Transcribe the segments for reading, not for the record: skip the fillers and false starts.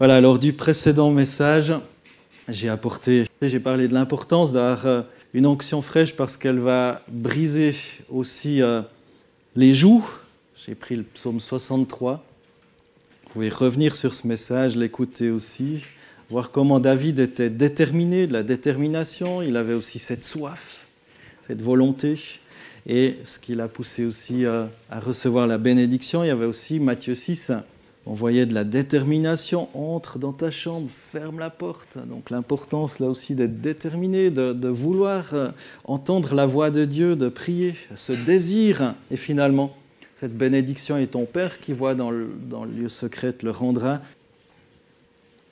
Voilà, lors du précédent message, j'ai parlé de l'importance d'avoir une onction fraîche parce qu'elle va briser aussi les joues. J'ai pris le psaume 63. Vous pouvez revenir sur ce message, l'écouter aussi, voir comment David était déterminé, de la détermination. Il avait aussi cette soif, cette volonté. Et ce qui l'a poussé aussi à recevoir la bénédiction, il y avait aussi Matthieu 6. On voyait de la détermination, entre dans ta chambre, ferme la porte. Donc l'importance là aussi d'être déterminé, de vouloir entendre la voix de Dieu, de prier, ce désir. Et finalement, cette bénédiction est ton Père qui voit dans le lieu secret te le rendra.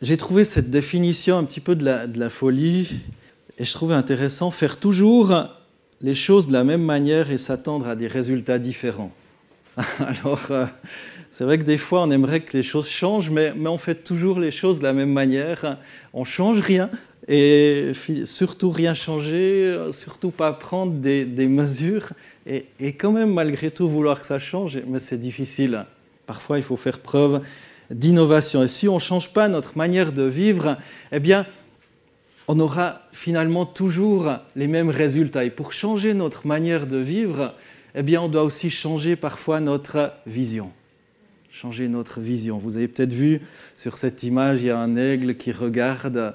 J'ai trouvé cette définition un petit peu de la folie et je trouvais intéressant, faire toujours les choses de la même manière et s'attendre à des résultats différents. Alors, c'est vrai que des fois, on aimerait que les choses changent, mais on fait toujours les choses de la même manière. On ne change rien, et surtout rien changer, surtout pas prendre des mesures, et quand même, malgré tout, vouloir que ça change, mais c'est difficile. Parfois, il faut faire preuve d'innovation. Et si on ne change pas notre manière de vivre, eh bien, on aura finalement toujours les mêmes résultats. Et pour changer notre manière de vivre, eh bien, on doit aussi changer parfois notre vision. Changer notre vision. Vous avez peut-être vu sur cette image, il y a un aigle qui regarde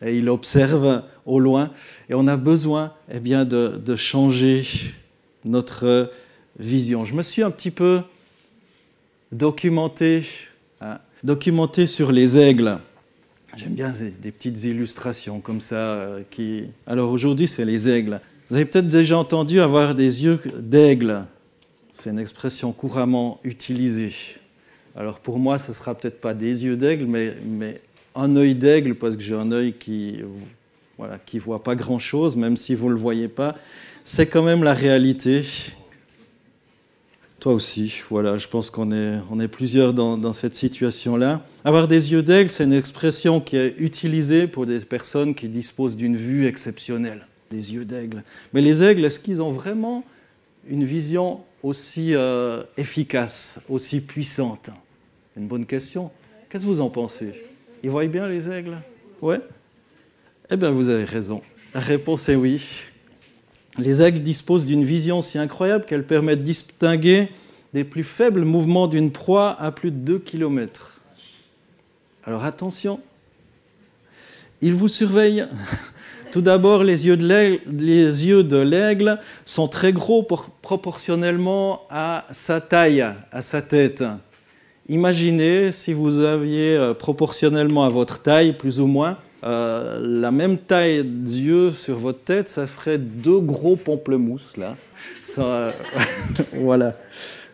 et il observe au loin. Et on a besoin eh bien, de changer notre vision. Je me suis un petit peu documenté sur les aigles. J'aime bien des petites illustrations comme ça. Alors aujourd'hui, c'est les aigles. Vous avez peut-être déjà entendu avoir des yeux d'aigle. C'est une expression couramment utilisée. Alors pour moi, ce ne sera peut-être pas des yeux d'aigle, mais un œil d'aigle, parce que j'ai un œil qui ne voit pas grand-chose, même si vous ne le voyez pas. C'est quand même la réalité. Toi aussi, voilà, je pense qu'on est plusieurs dans cette situation-là. Avoir des yeux d'aigle, c'est une expression qui est utilisée pour des personnes qui disposent d'une vue exceptionnelle. Des yeux d'aigle. Mais les aigles, est-ce qu'ils ont vraiment une vision aussi efficace, aussi puissante? C'est une bonne question. Qu'est-ce que vous en pensez? Ils voient bien les aigles? Ouais? Eh bien, vous avez raison. La réponse est oui. Les aigles disposent d'une vision si incroyable qu'elle permet de distinguer des plus faibles mouvements d'une proie à plus de 2 km. Alors attention, ils vous surveillent. Tout d'abord, les yeux de l'aigle sont très gros proportionnellement à sa taille, à sa tête. Imaginez si vous aviez proportionnellement à votre taille, plus ou moins, la même taille d'yeux sur votre tête, ça ferait 2 gros pamplemousses, là. Ça, voilà.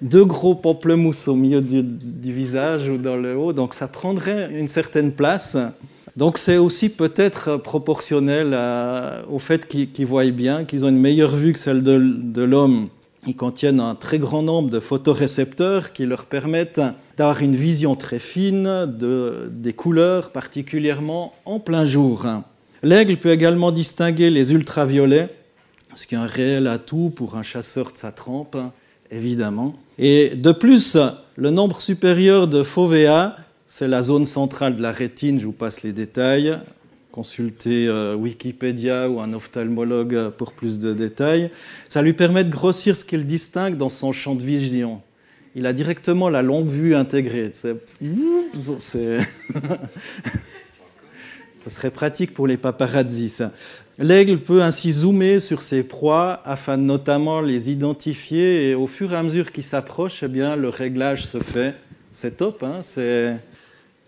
2 gros pamplemousses au milieu du visage ou dans le haut, donc ça prendrait une certaine place. Donc c'est aussi peut-être proportionnel au fait qu'ils voient bien, qu'ils ont une meilleure vue que celle de l'homme. Ils contiennent un très grand nombre de photorécepteurs qui leur permettent d'avoir une vision très fine des couleurs, particulièrement en plein jour. L'aigle peut également distinguer les ultraviolets, ce qui est un réel atout pour un chasseur de sa trempe, évidemment. Et de plus, le nombre supérieur de fovea, c'est la zone centrale de la rétine, je vous passe les détails. Consultez Wikipédia ou un ophtalmologue pour plus de détails. Ça lui permet de grossir ce qu'il distingue dans son champ de vision. Il a directement la longue vue intégrée. Ça serait pratique pour les paparazzis, ça. L'aigle peut ainsi zoomer sur ses proies afin de notamment les identifier et au fur et à mesure qu'il s'approche, eh bien, le réglage se fait. C'est top, hein,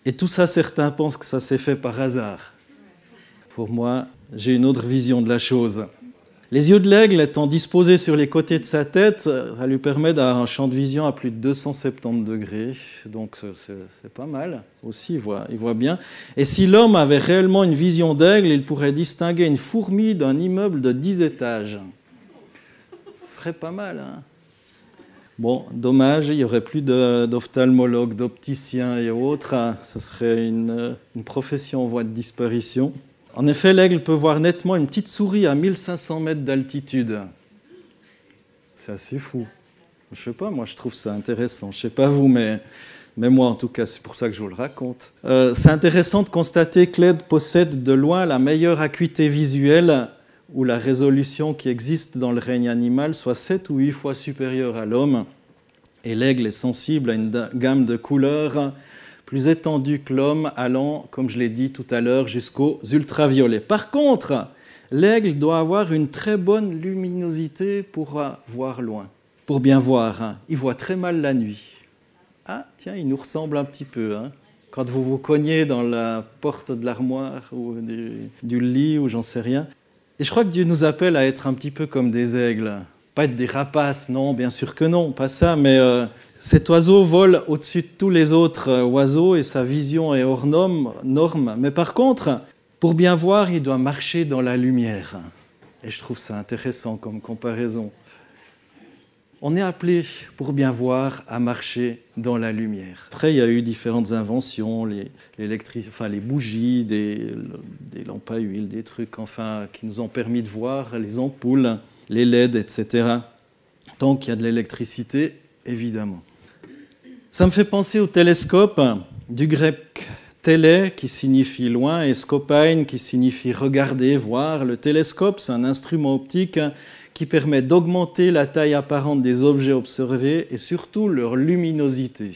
Et tout ça, certains pensent que ça s'est fait par hasard. Pour moi, j'ai une autre vision de la chose. Les yeux de l'aigle étant disposés sur les côtés de sa tête, ça lui permet d'avoir un champ de vision à plus de 270 degrés. Donc c'est pas mal. Aussi, il voit bien. Et si l'homme avait réellement une vision d'aigle, il pourrait distinguer une fourmi d'un immeuble de 10 étages. Ce serait pas mal, hein? Bon, dommage, il n'y aurait plus d'ophtalmologues, d'opticiens et autres. Ce serait une profession en voie de disparition. En effet, l'aigle peut voir nettement une petite souris à 1500 mètres d'altitude. C'est assez fou. Je ne sais pas, moi je trouve ça intéressant. Je ne sais pas vous, mais Mais moi, en tout cas, c'est pour ça que je vous le raconte. C'est intéressant de constater que l'aigle possède de loin la meilleure acuité visuelle, où la résolution qui existe dans le règne animal soit 7 ou 8 fois supérieure à l'homme. Et l'aigle est sensible à une gamme de couleurs plus étendue que l'homme, allant, comme je l'ai dit tout à l'heure, jusqu'aux ultraviolets. Par contre, l'aigle doit avoir une très bonne luminosité pour voir loin, pour bien voir. Il voit très mal la nuit. Ah, tiens, il nous ressemble un petit peu. Quand vous vous cognez dans la porte de l'armoire ou du lit ou j'en sais rien. Et je crois que Dieu nous appelle à être un petit peu comme des aigles. Pas être des rapaces, non, bien sûr que non, pas ça, mais cet oiseau vole au-dessus de tous les autres oiseaux et sa vision est hors norme. Mais par contre, pour bien voir, il doit marcher dans la lumière. Et je trouve ça intéressant comme comparaison. On est appelé, pour bien voir, à marcher dans la lumière. Après, il y a eu différentes inventions, les bougies, des lampes à huile, des trucs qui nous ont permis de voir, les ampoules, les LED, etc. Tant qu'il y a de l'électricité, évidemment. Ça me fait penser au télescope, du grec télé, qui signifie loin, et scopain, qui signifie regarder, voir. Le télescope, c'est un instrument optique qui permet d'augmenter la taille apparente des objets observés et surtout leur luminosité.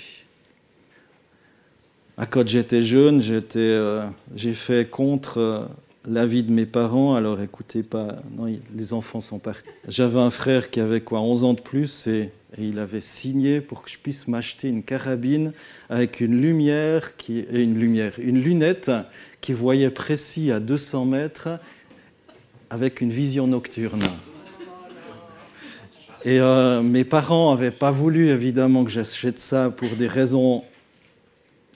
Quand j'étais jeune, j'ai fait contre l'avis de mes parents, alors écoutez pas, non, les enfants sont partis. J'avais un frère qui avait 11 ans de plus et il avait signé pour que je puisse m'acheter une carabine avec une lunette qui voyait précis à 200 mètres avec une vision nocturne. Et mes parents n'avaient pas voulu, évidemment, que j'achète ça pour des raisons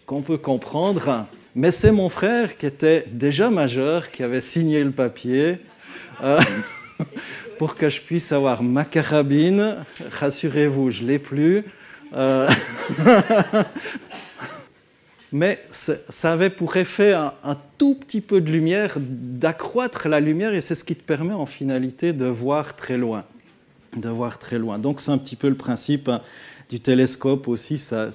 qu'on peut comprendre. Mais c'est mon frère qui était déjà majeur, qui avait signé le papier pour que je puisse avoir ma carabine. Rassurez-vous, je ne l'ai plus. Mais ça avait pour effet un tout petit peu de lumière, d'accroître la lumière, et c'est ce qui te permet en finalité de voir très loin. Donc c'est un petit peu le principe du télescope aussi, ça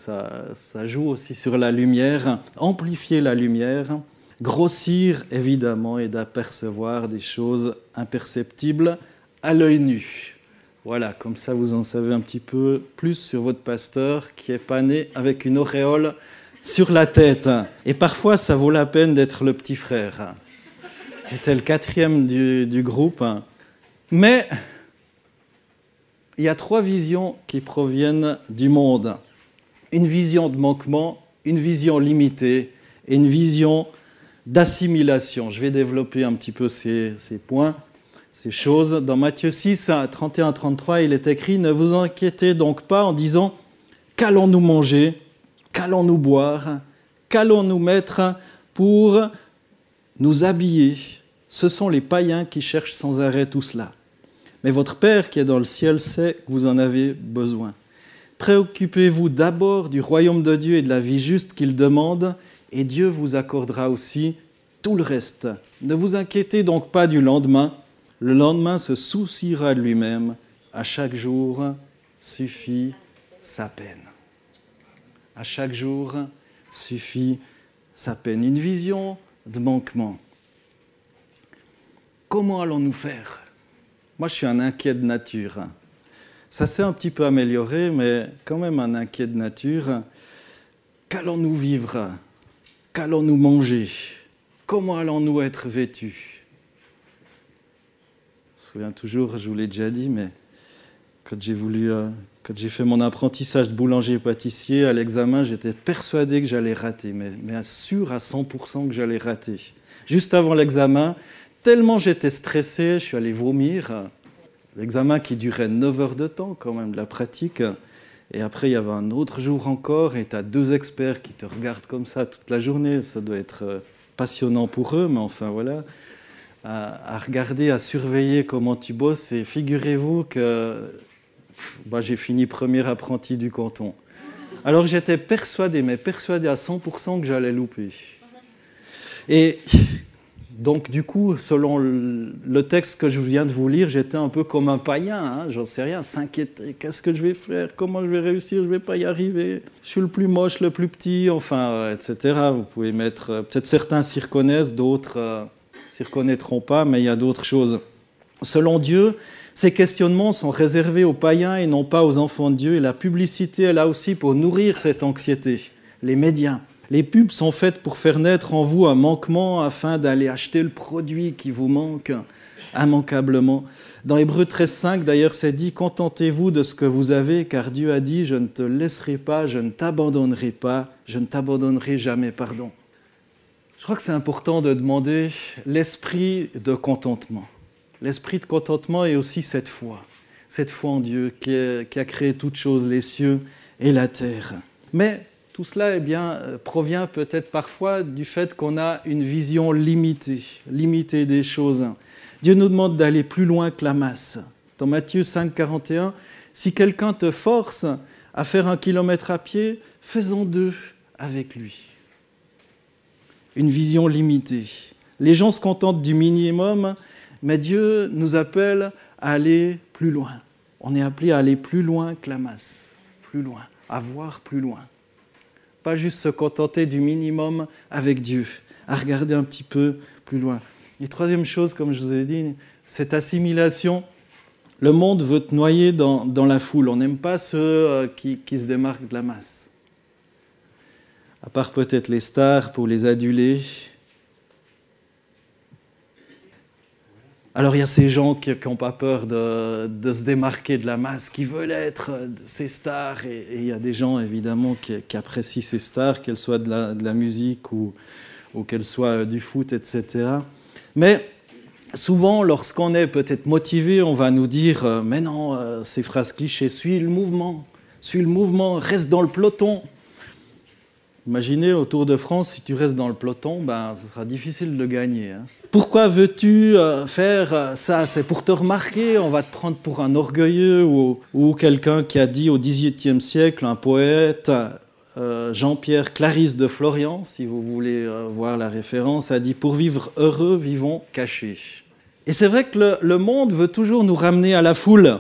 joue aussi sur la lumière, amplifier la lumière, grossir évidemment et d'apercevoir des choses imperceptibles à l'œil nu. Voilà, comme ça vous en savez un petit peu plus sur votre pasteur qui est pas né avec une auréole sur la tête. Et parfois ça vaut la peine d'être le petit frère. J'étais le 4e du groupe, mais il y a 3 visions qui proviennent du monde. Une vision de manquement, une vision limitée et une vision d'assimilation. Je vais développer un petit peu ces points, ces choses. Dans Matthieu 6, 31-33, il est écrit « Ne vous inquiétez donc pas en disant « Qu'allons-nous manger ? Qu'allons-nous boire ? Qu'allons-nous mettre pour nous habiller ?» Ce sont les païens qui cherchent sans arrêt tout cela. Mais votre Père qui est dans le ciel sait que vous en avez besoin. Préoccupez-vous d'abord du royaume de Dieu et de la vie juste qu'il demande, et Dieu vous accordera aussi tout le reste. Ne vous inquiétez donc pas du lendemain. Le lendemain se souciera de lui-même. À chaque jour suffit sa peine. À chaque jour suffit sa peine. Une vision de manquement. Comment allons-nous faire ? Moi, je suis un inquiet de nature. Ça s'est un petit peu amélioré, mais quand même un inquiet de nature. Qu'allons-nous vivre ? Qu'allons-nous manger ? Comment allons-nous être vêtus ? Je me souviens toujours, je vous l'ai déjà dit, mais quand j'ai fait mon apprentissage de boulanger-pâtissier, à l'examen, j'étais persuadé que j'allais rater, mais sûr à 100% que j'allais rater. Juste avant l'examen, tellement j'étais stressé, je suis allé vomir. L'examen qui durait 9 heures de temps, quand même, de la pratique. Et après, il y avait un autre jour encore, et tu as 2 experts qui te regardent comme ça toute la journée. Ça doit être passionnant pour eux, mais enfin, voilà. À regarder, à surveiller comment tu bosses. Et figurez-vous que j'ai fini premier apprenti du canton. Alors j'étais persuadé à 100% que j'allais louper. Et Donc du coup, selon le texte que je viens de vous lire, j'étais un peu comme un païen, hein, j'en sais rien, s'inquiéter, qu'est-ce que je vais faire, comment je vais réussir, je ne vais pas y arriver, je suis le plus moche, le plus petit, enfin, etc. Vous pouvez mettre, peut-être certains s'y reconnaissent, d'autres s'y reconnaîtront pas, mais il y a d'autres choses. Selon Dieu, ces questionnements sont réservés aux païens et non pas aux enfants de Dieu, et la publicité est là aussi pour nourrir cette anxiété, les médias. Les pubs sont faites pour faire naître en vous un manquement afin d'aller acheter le produit qui vous manque immanquablement. Dans Hébreux 13,5, d'ailleurs, c'est dit « Contentez-vous de ce que vous avez, car Dieu a dit « Je ne te laisserai pas, je ne t'abandonnerai pas, je ne t'abandonnerai jamais. » Pardon. Je crois que c'est important de demander l'esprit de contentement. L'esprit de contentement est aussi cette foi en Dieu qui a créé toutes choses, les cieux et la terre. Mais tout cela provient peut-être parfois du fait qu'on a une vision limitée des choses. Dieu nous demande d'aller plus loin que la masse. Dans Matthieu 5, 41, « Si quelqu'un te force à faire 1 kilomètre à pied, fais-en 2 avec lui. » Une vision limitée. Les gens se contentent du minimum, mais Dieu nous appelle à aller plus loin. On est appelé à aller plus loin que la masse, plus loin, à voir plus loin. Pas juste se contenter du minimum avec Dieu, à regarder un petit peu plus loin. Et troisième chose, comme je vous ai dit, cette assimilation. Le monde veut te noyer dans la foule. On n'aime pas ceux qui se démarquent de la masse. À part peut-être les stars pour les aduler. Alors il y a ces gens qui n'ont pas peur de se démarquer de la masse, qui veulent être ces stars. Et il y a des gens évidemment qui apprécient ces stars, qu'elles soient de la musique ou qu'elles soient du foot, etc. Mais souvent, lorsqu'on est peut-être motivé, on va nous dire « Mais non, ces phrases clichés, suis le mouvement, reste dans le peloton ». Imaginez au Tour de France, si tu restes dans le peloton, ce sera difficile de gagner. Hein. Pourquoi veux-tu faire ça? C'est pour te remarquer, on va te prendre pour un orgueilleux ou quelqu'un qui a dit au XVIIIe siècle, un poète, Jean-Pierre Clarisse de Florian, si vous voulez voir la référence, a dit « Pour vivre heureux, vivons cachés ». Et c'est vrai que le monde veut toujours nous ramener à la foule.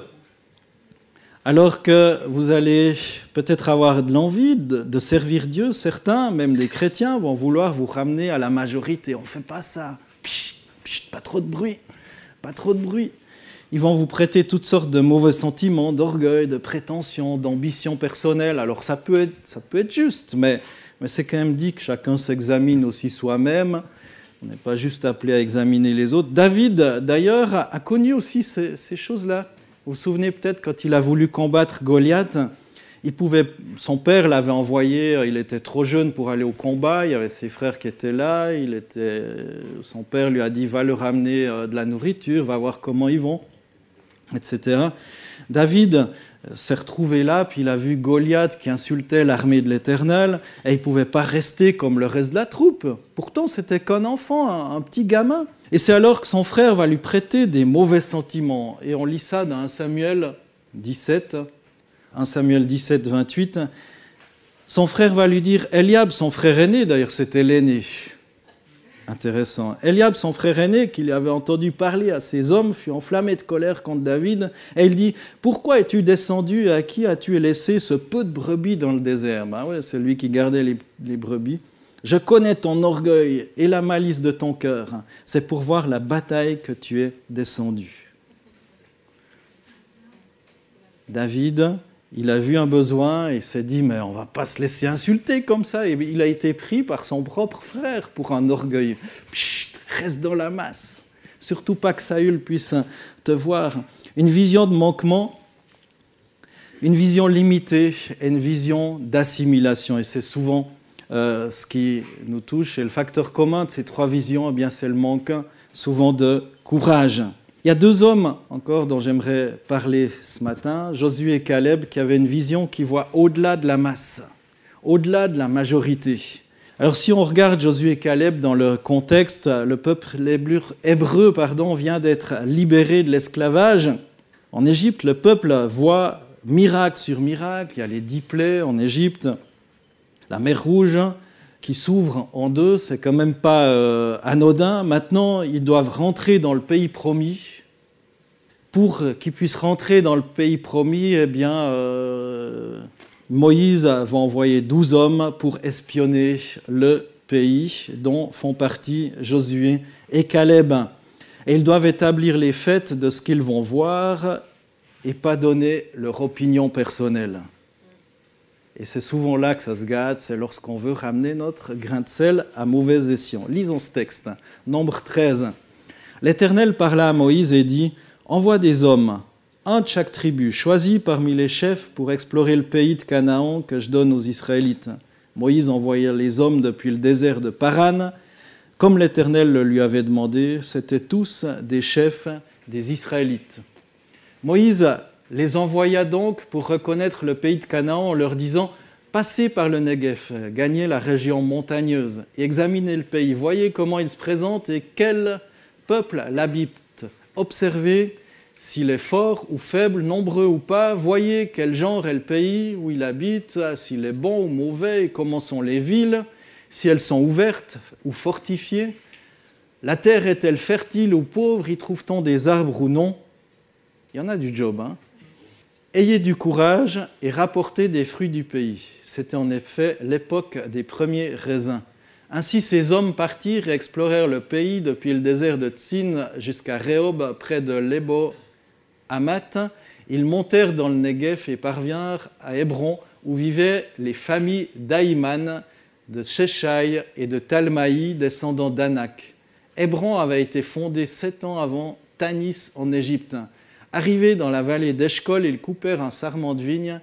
Alors que vous allez peut-être avoir de l'envie de servir Dieu, certains, même des chrétiens, vont vouloir vous ramener à la majorité. On ne fait pas ça. Pchit, pchit, pas trop de bruit. Pas trop de bruit. Ils vont vous prêter toutes sortes de mauvais sentiments, d'orgueil, de prétention, d'ambition personnelle. Alors ça peut être juste, mais c'est quand même dit que chacun s'examine aussi soi-même. On n'est pas juste appelé à examiner les autres. David, d'ailleurs, a connu aussi ces choses-là. Vous vous souvenez peut-être quand il a voulu combattre Goliath, son père l'avait envoyé, il était trop jeune pour aller au combat, il y avait ses frères qui étaient là, son père lui a dit « va leur ramener de la nourriture, va voir comment ils vont », etc. David s'est retrouvé là, puis il a vu Goliath qui insultait l'armée de l'Éternel, et il ne pouvait pas rester comme le reste de la troupe. Pourtant, c'était qu'un enfant, un petit gamin. Et c'est alors que son frère va lui prêter des mauvais sentiments. Et on lit ça dans 1 Samuel 17, 28. Son frère va lui dire, Eliab, son frère aîné, d'ailleurs c'était l'aîné. Intéressant. Eliab, son frère aîné, qu'il avait entendu parler à ses hommes, fut enflammé de colère contre David. Et il dit, pourquoi es-tu descendu et à qui as-tu laissé ce peu de brebis dans le désert? Ouais, c'est lui qui gardait les brebis. Je connais ton orgueil et la malice de ton cœur. C'est pour voir la bataille que tu es descendu. David, il a vu un besoin et s'est dit, mais on ne va pas se laisser insulter comme ça. Et il a été pris par son propre frère pour un orgueil. Psst, reste dans la masse. Surtout pas que Saül puisse te voir. Une vision de manquement, une vision limitée et une vision d'assimilation. Et c'est souvent ce qui nous touche. Et le facteur commun de ces trois visions, c'est le manque souvent de courage. Il y a deux hommes encore dont j'aimerais parler ce matin, Josué et Caleb, qui avaient une vision qui voit au-delà de la masse, au-delà de la majorité. Alors si on regarde Josué et Caleb dans le contexte, le peuple hébreu vient d'être libéré de l'esclavage. En Égypte, le peuple voit miracle sur miracle, il y a les 10 plaies en Égypte, la mer Rouge, qui s'ouvre en deux, c'est quand même pas anodin. Maintenant, ils doivent rentrer dans le pays promis. Pour qu'ils puissent rentrer dans le pays promis, eh bien, Moïse va envoyer 12 hommes pour espionner le pays, dont font partie Josué et Caleb. Et ils doivent établir les faits de ce qu'ils vont voir et pas donner leur opinion personnelle. Et c'est souvent là que ça se gâte, c'est lorsqu'on veut ramener notre grain de sel à mauvais escient. Lisons ce texte, Nombre 13. L'Éternel parla à Moïse et dit « Envoie des hommes, un de chaque tribu, choisis parmi les chefs pour explorer le pays de Canaan que je donne aux Israélites. » Moïse envoya les hommes depuis le désert de Paran. Comme l'Éternel le lui avait demandé, c'étaient tous des chefs des Israélites. Moïse les envoya donc pour reconnaître le pays de Canaan en leur disant « Passez par le Negev, gagnez la région montagneuse et examinez le pays, voyez comment il se présente et quel peuple l'habite. Observez s'il est fort ou faible, nombreux ou pas, voyez quel genre est le pays où il habite, s'il est bon ou mauvais, et comment sont les villes, si elles sont ouvertes ou fortifiées. La terre est-elle fertile ou pauvre, y trouve-t-on des arbres ou non ?» Il y en a du job, hein. Ayez du courage et rapportez des fruits du pays. C'était en effet l'époque des premiers raisins. Ainsi, ces hommes partirent et explorèrent le pays depuis le désert de Tsin jusqu'à Rehob, près de Lebo-Hamath. Ils montèrent dans le Negev et parvinrent à Hébron, où vivaient les familles d'Aïman, de Sheshai et de Talmaï, descendants d'Anak. Hébron avait été fondé 7 ans avant Tanis en Égypte. Arrivés dans la vallée d'Eshcol, ils coupèrent un sarment de vigne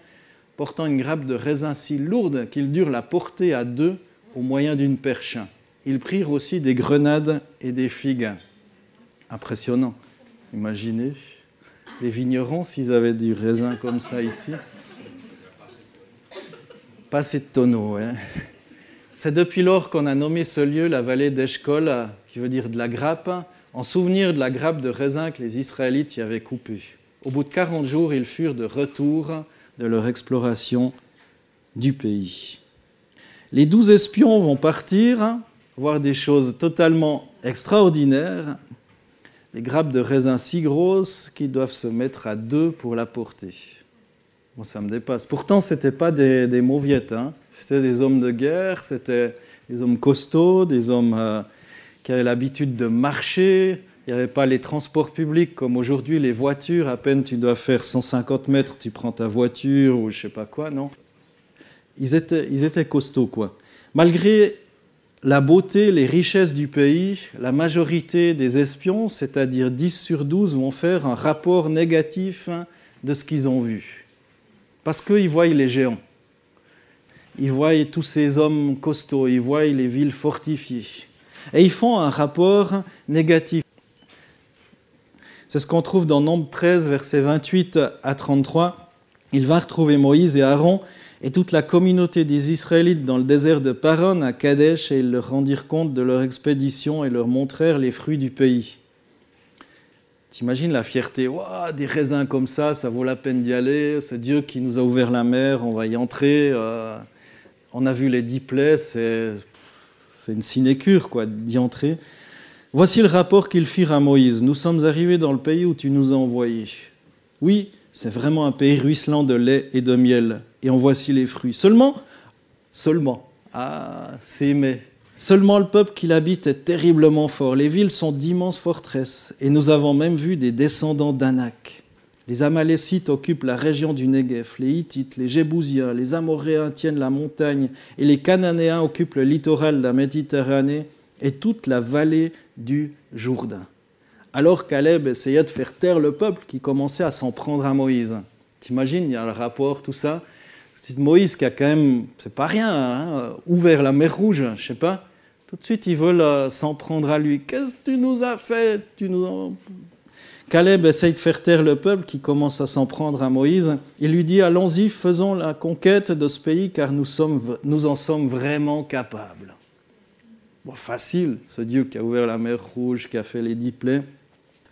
portant une grappe de raisin si lourde qu'ils durent la porter à deux au moyen d'une perche. Ils prirent aussi des grenades et des figues. Impressionnant. Imaginez les vignerons s'ils avaient du raisin comme ça ici. Pas assez de tonneaux, hein. C'est depuis lors qu'on a nommé ce lieu la vallée d'Eshcol, qui veut dire de la grappe, en souvenir de la grappe de raisin que les Israélites y avaient coupée. Au bout de 40 jours, ils furent de retour de leur exploration du pays. Les 12 espions vont partir, voir des choses totalement extraordinaires, des grappes de raisin si grosses qu'ils doivent se mettre à deux pour la porter. Bon, ça me dépasse. Pourtant, ce n'étaient pas des mauviettes, hein. C'était des hommes de guerre, c'était des hommes costauds, des hommes qui avaient l'habitude de marcher. Il n'y avait pas les transports publics comme aujourd'hui, les voitures. À peine tu dois faire 150 mètres, tu prends ta voiture ou je ne sais pas quoi, non. Ils étaient costauds, quoi. Malgré la beauté, les richesses du pays, la majorité des espions, c'est-à-dire 10 sur 12, vont faire un rapport négatif de ce qu'ils ont vu. Parce qu'ils voient les géants. Ils voient tous ces hommes costauds, ils voient les villes fortifiées. Et ils font un rapport négatif. C'est ce qu'on trouve dans Nombre 13, versets 28 à 33. Il va retrouver Moïse et Aaron et toute la communauté des Israélites dans le désert de Paran, à Kadesh, et ils leur rendirent compte de leur expédition et leur montrèrent les fruits du pays. T'imagines la fierté, wow, des raisins comme ça vaut la peine d'y aller, c'est Dieu qui nous a ouvert la mer, on va y entrer. On a vu les 10 plaies, c'est une sinécure quoi, d'y entrer. Voici le rapport qu'ils firent à Moïse. Nous sommes arrivés dans le pays où tu nous as envoyés. Oui, c'est vraiment un pays ruisselant de lait et de miel. Et en voici les fruits. Seulement, c'est mais. Seulement le peuple qui l'habite est terriblement fort. Les villes sont d'immenses forteresses. Et nous avons même vu des descendants d'Anak. Les Amalécites occupent la région du Negev. Les Hittites, les Jébousiens, les Amoréens tiennent la montagne. Et les Cananéens occupent le littoral de la Méditerranée et toute la vallée du Jourdain. Alors Caleb essaya de faire taire le peuple qui commençait à s'en prendre à Moïse. T'imagines, il y a le rapport, tout ça. C'est Moïse qui a quand même, c'est pas rien, hein, ouvert la mer Rouge, je sais pas. Tout de suite, ils veulent s'en prendre à lui. Qu'est-ce que tu nous as fait ? Caleb essaye de faire taire le peuple qui commence à s'en prendre à Moïse. Il lui dit, allons-y, faisons la conquête de ce pays car nous en sommes vraiment capables. Bon, facile, ce Dieu qui a ouvert la mer Rouge, qui a fait les 10 plaies.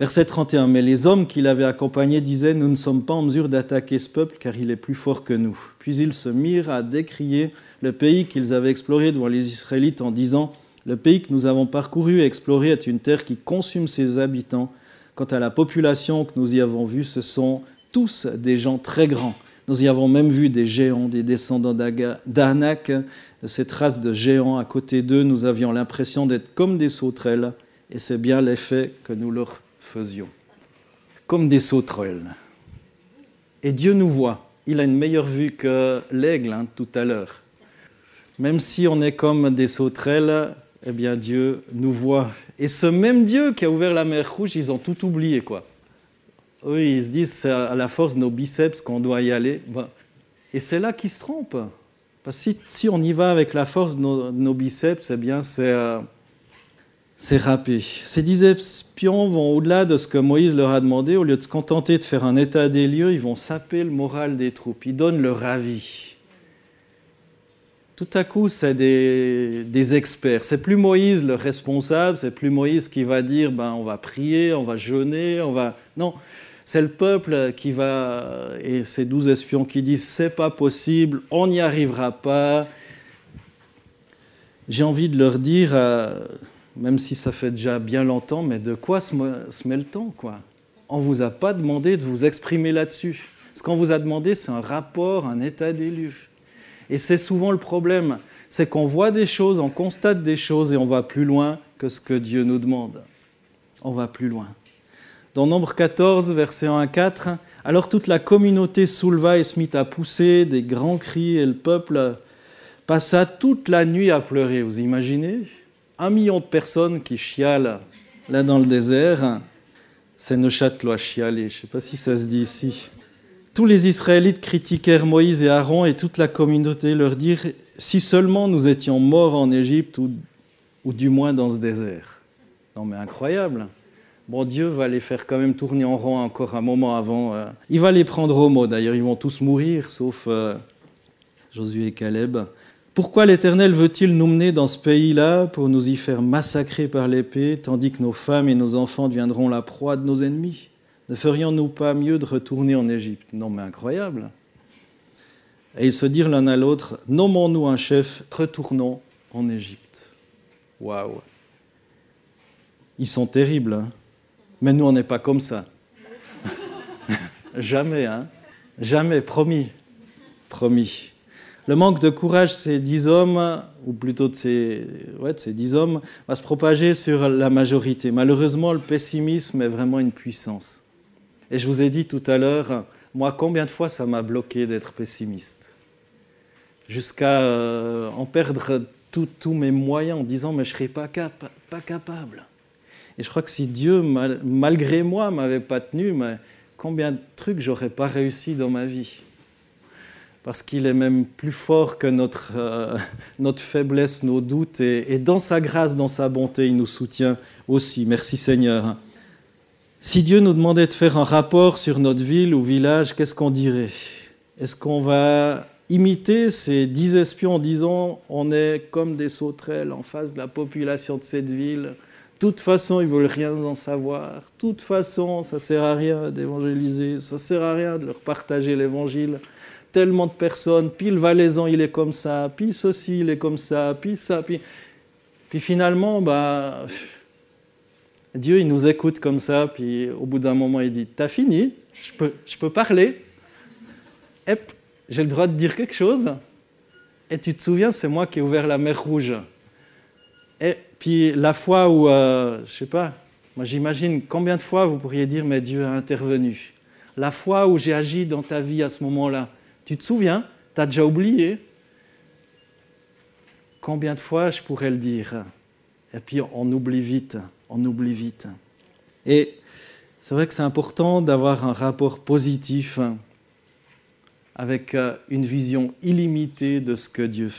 Verset 31, « Mais les hommes qui l'avaient accompagné disaient, « Nous ne sommes pas en mesure d'attaquer ce peuple, car il est plus fort que nous. » Puis ils se mirent à décrier le pays qu'ils avaient exploré devant les Israélites en disant, « Le pays que nous avons parcouru et exploré est une terre qui consume ses habitants. Quant à la population que nous y avons vue, ce sont tous des gens très grands. Nous y avons même vu des géants, des descendants d'Anak, de cette race de géants. À côté d'eux, nous avions l'impression d'être comme des sauterelles, et c'est bien l'effet que nous leur faisions. Comme des sauterelles. Et Dieu nous voit. Il a une meilleure vue que l'aigle, tout à l'heure. Même si on est comme des sauterelles, eh bien Dieu nous voit. Et ce même Dieu qui a ouvert la mer Rouge, ils ont tout oublié, quoi. Eux, ils se disent, c'est à la force de nos biceps qu'on doit y aller. Et c'est là qu'ils se trompent. Parce que si on y va avec la force de nos biceps, eh bien c'est râpé. Ces 10 espions vont au-delà de ce que Moïse leur a demandé. Au lieu de se contenter de faire un état des lieux, ils vont saper le moral des troupes. Ils donnent leur avis. Tout à coup, c'est des experts. C'est plus Moïse le responsable, c'est plus Moïse qui va dire on va prier, on va jeûner, Non, c'est le peuple qui va... Et ces 12 espions qui disent c'est pas possible, on n'y arrivera pas. J'ai envie de leur dire... même si ça fait déjà bien longtemps, mais de quoi se met le temps, quoi. On ne vous a pas demandé de vous exprimer là-dessus. Ce qu'on vous a demandé, c'est un rapport, un état des lieux. Et c'est souvent le problème, c'est qu'on voit des choses, on constate des choses et on va plus loin que ce que Dieu nous demande. On va plus loin. Dans Nombre 14, versets 1 à 4, « Alors toute la communauté souleva et se mit à pousser des grands cris et le peuple passa toute la nuit à pleurer. » Vous imaginez ? 1 million de personnes qui chialent là dans le désert. C'est Neuchâtel à chialer, je ne sais pas si ça se dit ici. Tous les Israélites critiquèrent Moïse et Aaron et toute la communauté leur dirent « Si seulement nous étions morts en Égypte ou du moins dans ce désert. » Non mais incroyable. Bon, Dieu va les faire quand même tourner en rond encore un moment avant. Il va les prendre au mot d'ailleurs, ils vont tous mourir sauf Josué et Caleb. Pourquoi l'Éternel veut-il nous mener dans ce pays-là pour nous y faire massacrer par l'épée, tandis que nos femmes et nos enfants deviendront la proie de nos ennemis ? Ne ferions-nous pas mieux de retourner en Égypte ? Non, mais incroyable. Et ils se dirent l'un à l'autre, nommons-nous un chef, retournons en Égypte. Waouh. Ils sont terribles, hein ? Mais nous, on n'est pas comme ça. Jamais, hein ? Jamais, promis. Promis. Le manque de courage de ces 10 hommes, ou plutôt de ces 10 hommes, va se propager sur la majorité. Malheureusement, le pessimisme est vraiment une puissance. Et je vous ai dit tout à l'heure, moi, combien de fois ça m'a bloqué d'être pessimiste ? Jusqu'à en perdre tous mes moyens en disant « mais je ne serai pas capable ». Et je crois que si Dieu, malgré moi, ne m'avait pas tenu, mais combien de trucs je n'aurais pas réussi dans ma vie ? Parce qu'il est même plus fort que notre faiblesse, nos doutes, et dans sa grâce, dans sa bonté, il nous soutient aussi. Merci Seigneur. Si Dieu nous demandait de faire un rapport sur notre ville ou village, qu'est-ce qu'on dirait ? Est-ce qu'on va imiter ces 10 espions en disant « on est comme des sauterelles en face de la population de cette ville ». De toute façon, ils ne veulent rien en savoir. De toute façon, ça ne sert à rien d'évangéliser. Ça ne sert à rien de leur partager l'évangile. Tellement de personnes, puis le Valaisan, il est comme ça, puis ceci, il est comme ça, puis ça, puis finalement, Dieu, il nous écoute comme ça, puis au bout d'un moment, il dit « T'as fini ? Je peux parler ? J'ai le droit de dire quelque chose ? Et tu te souviens, c'est moi qui ai ouvert la mer Rouge. » Et puis la fois où, je ne sais pas, moi j'imagine combien de fois vous pourriez dire « Mais Dieu a intervenu. » La fois où j'ai agi dans ta vie à ce moment-là, tu te souviens ? Tu as déjà oublié ? Combien de fois je pourrais le dire ? Et puis on oublie vite. Et c'est vrai que c'est important d'avoir un rapport positif avec une vision illimitée de ce que Dieu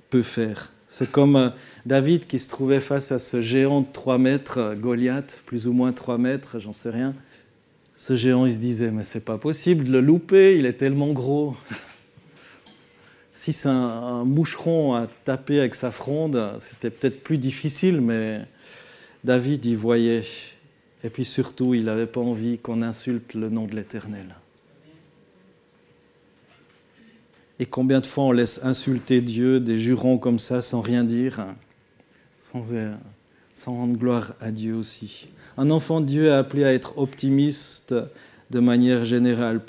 peut faire. C'est comme David qui se trouvait face à ce géant de 3 mètres, Goliath, plus ou moins 3 mètres, j'en sais rien. Ce géant, il se disait, mais c'est pas possible de le louper, il est tellement gros. Si c'est un moucheron à taper avec sa fronde, c'était peut-être plus difficile, mais David, il voyait. Et puis surtout, il n'avait pas envie qu'on insulte le nom de l'Éternel. Et combien de fois on laisse insulter Dieu, des jurons comme ça, sans rien dire, sans rendre gloire à Dieu aussi. Un enfant de Dieu est appelé à être optimiste de manière générale.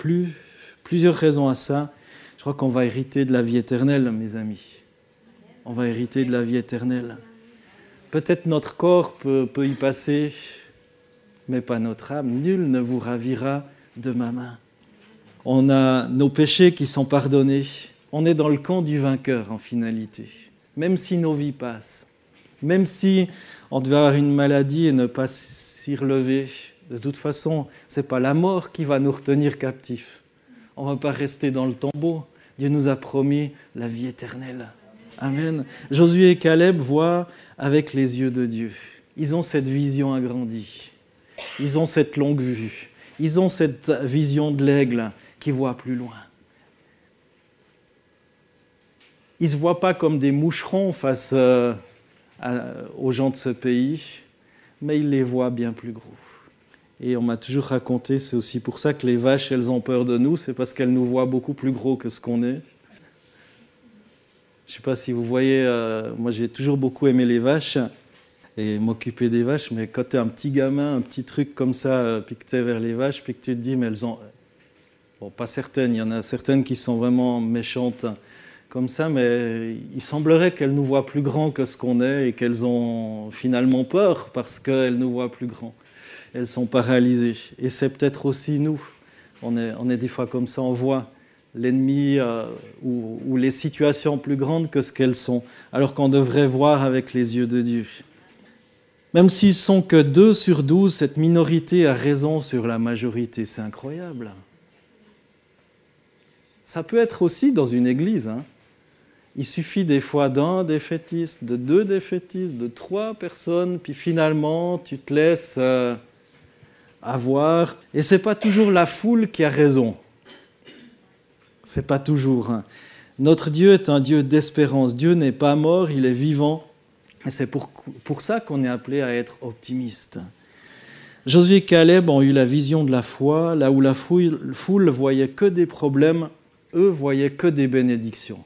Plusieurs raisons à ça. Je crois qu'on va hériter de la vie éternelle, mes amis. On va hériter de la vie éternelle. Peut-être notre corps peut y passer, mais pas notre âme. Nul ne vous ravira de ma main. On a nos péchés qui sont pardonnés. On est dans le camp du vainqueur en finalité. Même si nos vies passent, même si on devait avoir une maladie et ne pas s'y relever, de toute façon, ce n'est pas la mort qui va nous retenir captifs. On ne va pas rester dans le tombeau. Dieu nous a promis la vie éternelle. Amen. Josué et Caleb voient avec les yeux de Dieu. Ils ont cette vision agrandie. Ils ont cette longue vue. Ils ont cette vision de l'aigle qui voit plus loin. Ils ne se voient pas comme des moucherons face aux gens de ce pays, mais ils les voient bien plus gros. Et on m'a toujours raconté, c'est aussi pour ça que les vaches, elles ont peur de nous, c'est parce qu'elles nous voient beaucoup plus gros que ce qu'on est. Je ne sais pas si vous voyez, moi j'ai toujours beaucoup aimé les vaches et m'occuper des vaches, mais quand tu es un petit gamin, un petit truc comme ça, puis que tu es vers les vaches, puis que tu te dis, mais elles ont... Bon, pas certaines, il y en a certaines qui sont vraiment méchantes comme ça, mais il semblerait qu'elles nous voient plus grands que ce qu'on est et qu'elles ont finalement peur parce qu'elles nous voient plus grands. Elles sont paralysées. Et c'est peut-être aussi nous. On est des fois comme ça, on voit l'ennemi ou les situations plus grandes que ce qu'elles sont, alors qu'on devrait voir avec les yeux de Dieu. Même s'ils sont que 2 sur 12, cette minorité a raison sur la majorité. C'est incroyable. Ça peut être aussi dans une église. Hein. Il suffit des fois d'un défaitiste, de 2 défaitistes, de 3 personnes, puis finalement, tu te laisses avoir. Et ce n'est pas toujours la foule qui a raison. Ce n'est pas toujours. Hein. Notre Dieu est un Dieu d'espérance. Dieu n'est pas mort, il est vivant. Et c'est pour ça qu'on est appelé à être optimiste. Josué et Caleb ont eu la vision de la foi, là où la foule voyait que des problèmes, eux voyaient que des bénédictions.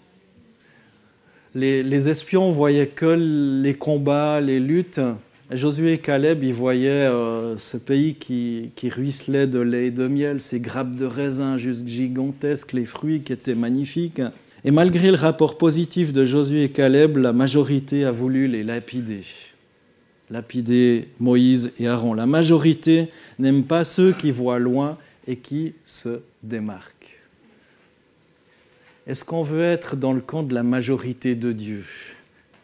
Les espions voyaient que les combats, les luttes. Josué et Caleb, ils voyaient ce pays qui ruisselait de lait et de miel, ces grappes de raisin juste gigantesques, les fruits qui étaient magnifiques. Et malgré le rapport positif de Josué et Caleb, la majorité a voulu les lapider. Lapider Moïse et Aaron. La majorité n'aime pas ceux qui voient loin et qui se démarquent. Est-ce qu'on veut être dans le camp de la majorité de Dieu,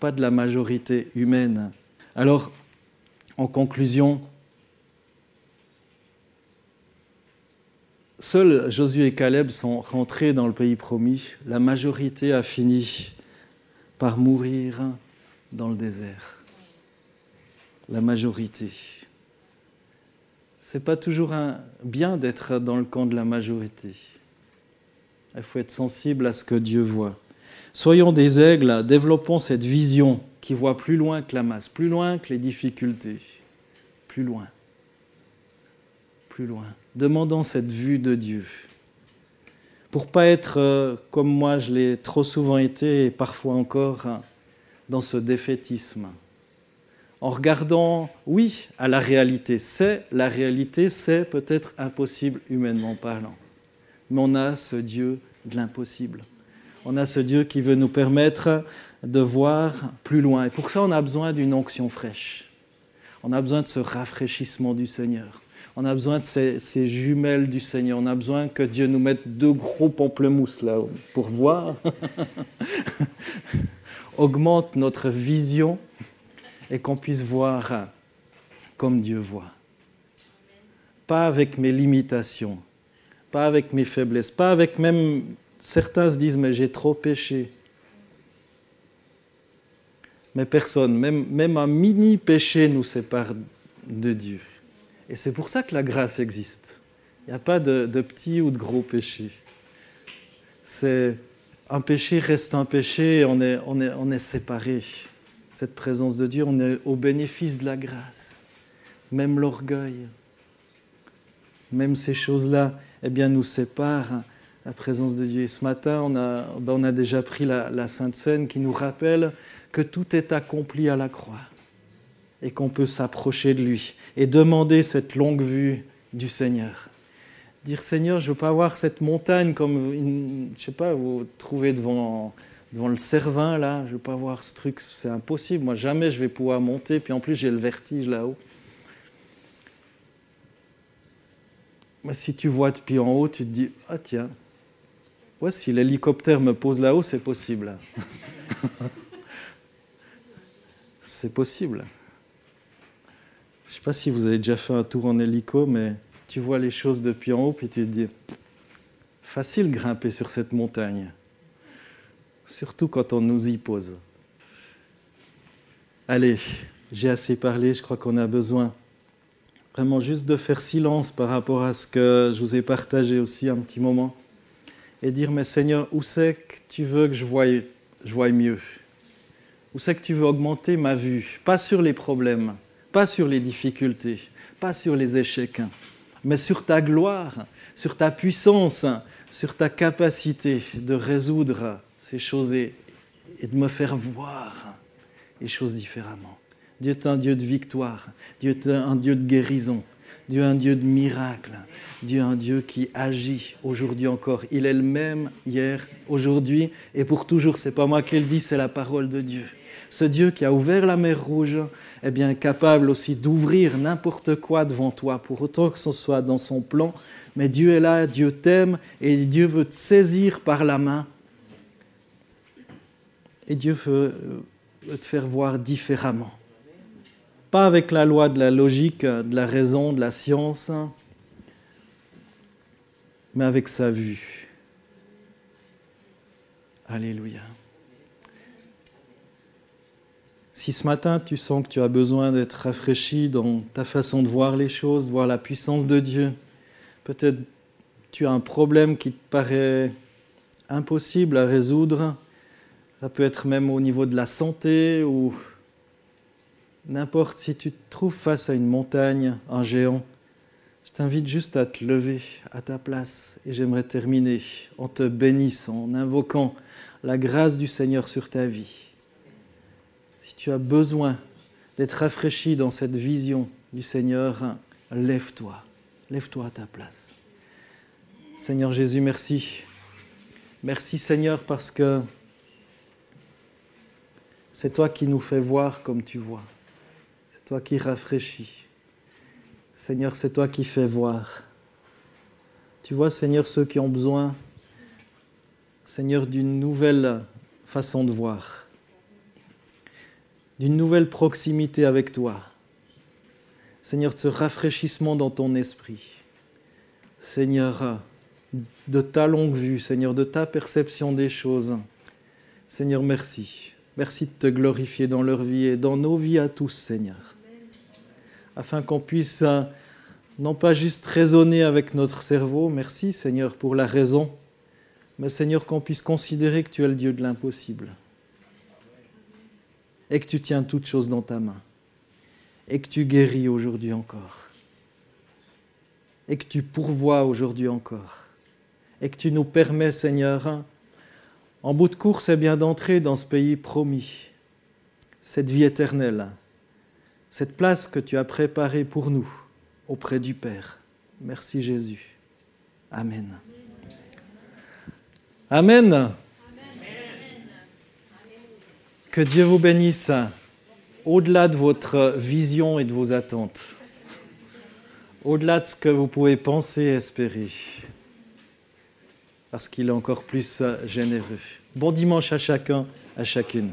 pas de la majorité humaine? Alors, en conclusion, seuls Josué et Caleb sont rentrés dans le pays promis. La majorité a fini par mourir dans le désert. La majorité. Ce n'est pas toujours bien d'être dans le camp de la majorité. Il faut être sensible à ce que Dieu voit. Soyons des aigles, développons cette vision qui voit plus loin que la masse, plus loin que les difficultés, plus loin, plus loin. Demandons cette vue de Dieu. Pour ne pas être, comme moi je l'ai trop souvent été et parfois encore, dans ce défaitisme. En regardant, oui, à la réalité, c'est peut-être impossible humainement parlant. Mais on a ce Dieu de l'impossible. On a ce Dieu qui veut nous permettre de voir plus loin. Et pour ça, on a besoin d'une onction fraîche. On a besoin de ce rafraîchissement du Seigneur. On a besoin de ces jumelles du Seigneur. On a besoin que Dieu nous mette 2 gros pamplemousses là pour voir. Augmente notre vision et qu'on puisse voir comme Dieu voit. Pas avec mes limitations. Pas avec mes faiblesses, pas avec même... Certains se disent, mais j'ai trop péché. Mais personne, même un mini péché nous sépare de Dieu. Et c'est pour ça que la grâce existe. Il n'y a pas de petit ou de gros péché. C'est un péché reste un péché, on est séparés. Cette présence de Dieu, on est au bénéfice de la grâce. même l'orgueil, même ces choses-là, eh bien, nous séparent la présence de Dieu. Et ce matin, on a déjà pris la Sainte Seine qui nous rappelle que tout est accompli à la croix et qu'on peut s'approcher de lui et demander cette longue vue du Seigneur. Dire, Seigneur, je ne veux pas avoir cette montagne comme, je ne sais pas, vous trouvez devant le Cervin, là, je ne veux pas voir ce truc, c'est impossible. Moi, jamais je vais pouvoir monter, puis en plus, j'ai le vertige là-haut. Mais si tu vois depuis en haut, tu te dis, ah tiens, ouais, si l'hélicoptère me pose là-haut, c'est possible. C'est possible. Je ne sais pas si vous avez déjà fait un tour en hélico, mais tu vois les choses depuis en haut, puis tu te dis, facile grimper sur cette montagne. Surtout quand on nous y pose. Allez, j'ai assez parlé, je crois qu'on a besoin vraiment juste de faire silence par rapport à ce que je vous ai partagé aussi un petit moment et dire, mais Seigneur, où c'est que tu veux que je voie mieux? Où c'est que tu veux augmenter ma vue? Pas sur les problèmes, pas sur les difficultés, pas sur les échecs, mais sur ta gloire, sur ta puissance, sur ta capacité de résoudre ces choses et de me faire voir les choses différemment. Dieu est un Dieu de victoire, Dieu est un Dieu de guérison, Dieu est un Dieu de miracle, Dieu est un Dieu qui agit aujourd'hui encore. Il est le même hier, aujourd'hui et pour toujours. Ce n'est pas moi qui le dis, c'est la parole de Dieu. Ce Dieu qui a ouvert la mer Rouge est bien capable aussi d'ouvrir n'importe quoi devant toi, pour autant que ce soit dans son plan. Mais Dieu est là, Dieu t'aime et Dieu veut te saisir par la main. Et Dieu veut te faire voir différemment. Pas avec la loi de la logique, de la raison, de la science, mais avec sa vue. Alléluia. Si ce matin tu sens que tu as besoin d'être rafraîchi dans ta façon de voir les choses, de voir la puissance de Dieu, peut-être tu as un problème qui te paraît impossible à résoudre, ça peut être même au niveau de la santé ou n'importe, si tu te trouves face à une montagne, un géant, je t'invite juste à te lever à ta place et j'aimerais terminer en te bénissant, en invoquant la grâce du Seigneur sur ta vie. Si tu as besoin d'être rafraîchi dans cette vision du Seigneur, lève-toi à ta place. Seigneur Jésus, merci. Merci Seigneur parce que c'est toi qui nous fais voir comme tu vois. C'est toi qui rafraîchis. Seigneur, c'est toi qui fais voir. Tu vois, Seigneur, ceux qui ont besoin, Seigneur, d'une nouvelle façon de voir, d'une nouvelle proximité avec toi. Seigneur, de ce rafraîchissement dans ton esprit. Seigneur, de ta longue vue, Seigneur, de ta perception des choses. Seigneur, merci. Merci de te glorifier dans leur vie et dans nos vies à tous, Seigneur. Afin qu'on puisse non pas juste raisonner avec notre cerveau, merci Seigneur pour la raison, mais Seigneur qu'on puisse considérer que tu es le Dieu de l'impossible et que tu tiens toutes choses dans ta main et que tu guéris aujourd'hui encore et que tu pourvois aujourd'hui encore et que tu nous permets, Seigneur, en bout de course, c'est bien d'entrer dans ce pays promis, cette vie éternelle, cette place que tu as préparée pour nous auprès du Père. Merci Jésus. Amen. Amen. Amen. Que Dieu vous bénisse au-delà de votre vision et de vos attentes, au-delà de ce que vous pouvez penser et espérer, parce qu'il est encore plus généreux. Bon dimanche à chacun, à chacune.